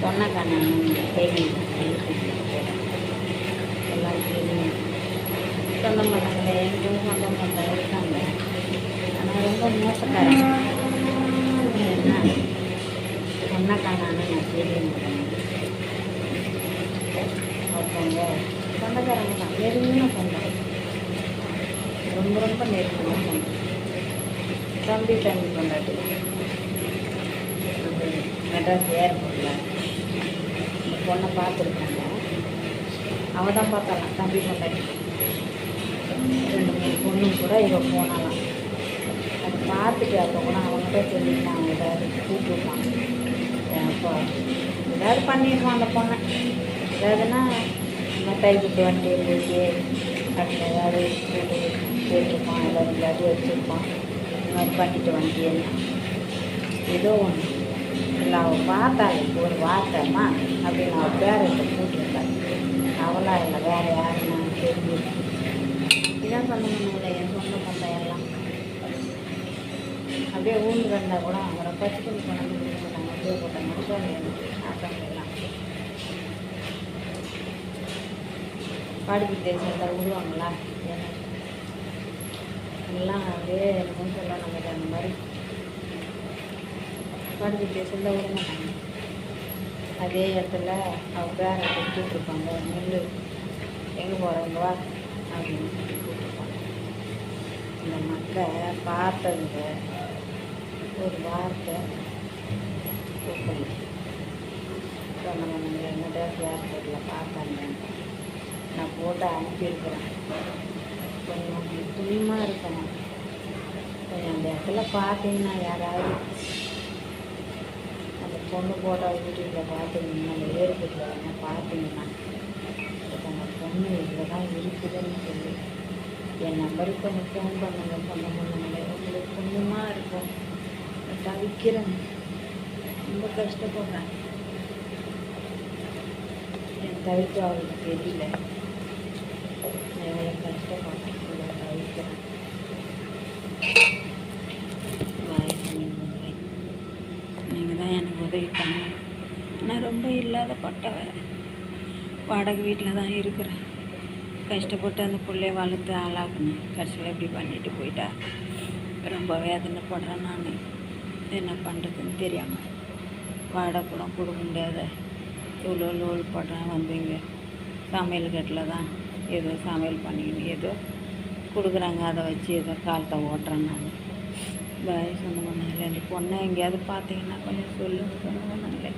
பொண்ணக்கான செய்தி எல்லாம் தெரியும். சொந்தம் பண்ணாங்க, எங்களும் சொந்தம் பண்ண இருக்காங்க. ஆனால் ரொம்ப மோசக்காரங்க. என்ன பொண்ணக்கானான்னு நான் தெரியும். ஒருத்தவங்க சொந்தக்காரங்க தான், நெருங்கின சொந்தம், ரொம்ப ரொம்ப நெருங்கின சொந்தம். தம்பி கொண்டாட்டி மெட்ராஸ் ஏர்போர்ட்டில் இந்த பொண்ணை பார்த்துருக்காங்க. அவள் தான் பார்த்தாலாம் தம்பி கொண்டாட்டி. 2-3 பொண்ணு கூட இவ போனாலாம். அதை பார்த்துட்டு அப்போ கூட அவங்ககிட்ட சொல்லிட்டாங்க, ஏதாவது கூப்பிட்டுருப்பாங்க. அப்போ ஏதாவது பண்ணிடுவான் அந்த பொண்ணை. ஏதாவதுன்னா மிட்டாய் விட்டு வண்டி போயிட்டு அப்படின்னு ஏதாவது கூட்டு போயிட்டுருப்பான், ஏதாவது வச்சுருப்பான். இந்த மாதிரி பண்ணிட்டு வண்டியேன்னு ஏதோ ஒன்று இல்லை. அவள் பார்த்தாள் ஒரு வார்த்தைம்மா அப்படின்னு அவள் பேரத்தை கூப்பிட்டுருக்காள். அவளா இல்லை, வேறு யாருன்னா தெரிஞ்சு இதான் சொந்தம் இல்லை. என் சொந்த பந்தம் எல்லாம் அப்படியே ஊந்து வந்தால் கூட அவரை பச்சுக்கொண்டு கொண்டாந்து கொடுத்துட்டாங்க. அப்படியே போட்டாங்க ஆசைலாம் பாடிக்கிட்டே சேர்ந்தா விடுவாங்களா? எல்லாம் அப்படியே என்னமோ சொல்ல நமக்கு அந்த மாதிரி பாடிக்கிட்டே சேர்ந்தா விட மாட்டாங்க. அதே இடத்துல அவங்க பேரை கூப்பிட்டுருப்பாங்க, நெல் எங்கே போகிறவங்க வா அப்படின்னு கூப்பிட்டுருப்பாங்க. இந்த மக்கள் பார்த்ததுங்க ஒரு வார்த்தை கூப்பிடணும். சொன்னவங்க மெட்ராஸ் ஏர்போர்ட்டில் பார்த்தாங்க, நான் போட்டு அனுப்பியிருக்கிறேன். கொஞ்சம் துணிமாக இருக்கணும். கொஞ்சம் அந்த இடத்துல பார்த்தீங்கன்னா யாராவது அந்த பொண்ணு போட்டோ யூடியூப்பில் பார்த்தீங்கன்னா அந்த ஏர்போர்ட்டில் வேணால் பார்த்தீங்கன்னா அந்த பொண்ணு இதில் தான் இருக்குதுன்னு சொல்லி என் நம்பருக்கு கொஞ்சம் ஃபோன் பண்ணுங்க. சொன்னமுன்னாலே உங்களுக்கு கொஞ்சமாக இருக்கும். தவிக்கிறேன், ரொம்ப கஷ்டப்படுறேன். என் தவிர்த்து அவளுக்கு தெரியல. எவ்வளோ கஷ்டப்படுறேன், இவ்வளோ தவிர்க்கிறேன். நீங்கள் தான் எனக்கு உதவி பண்ணணும். நான் ரொம்ப இல்லாதப்பட்டவ, வாடகை வீட்டில் தான் இருக்கிறேன். கஷ்டப்பட்டு அந்த பிள்ளைய வளர்த்து ஆளாக்கணும். கடைசியில் இப்படி பண்ணிட்டு போயிட்டா ரொம்ப வேதனைப்படுறேன். நான் என்ன பண்ணுறதுன்னு தெரியாமல் வாடகை கூட கொடுக்க முடியாத இவ்வளோ லோல் போடுறேன். வந்தீங்க சமையல் கட்டில் தான் ஏதோ சமையல் பண்ணிக்கணும், ஏதோ கொடுக்குறாங்க, அதை வச்சு ஏதோ காலத்தை ஓட்டுறேன். நான் பாய் சொந்தம் பண்ணாங்களே. அந்த பொண்ணை எங்கேயாவது பார்த்தீங்கன்னா கொஞ்சம் சொல்லுங்கள், சொந்தம் பண்ணாங்களே.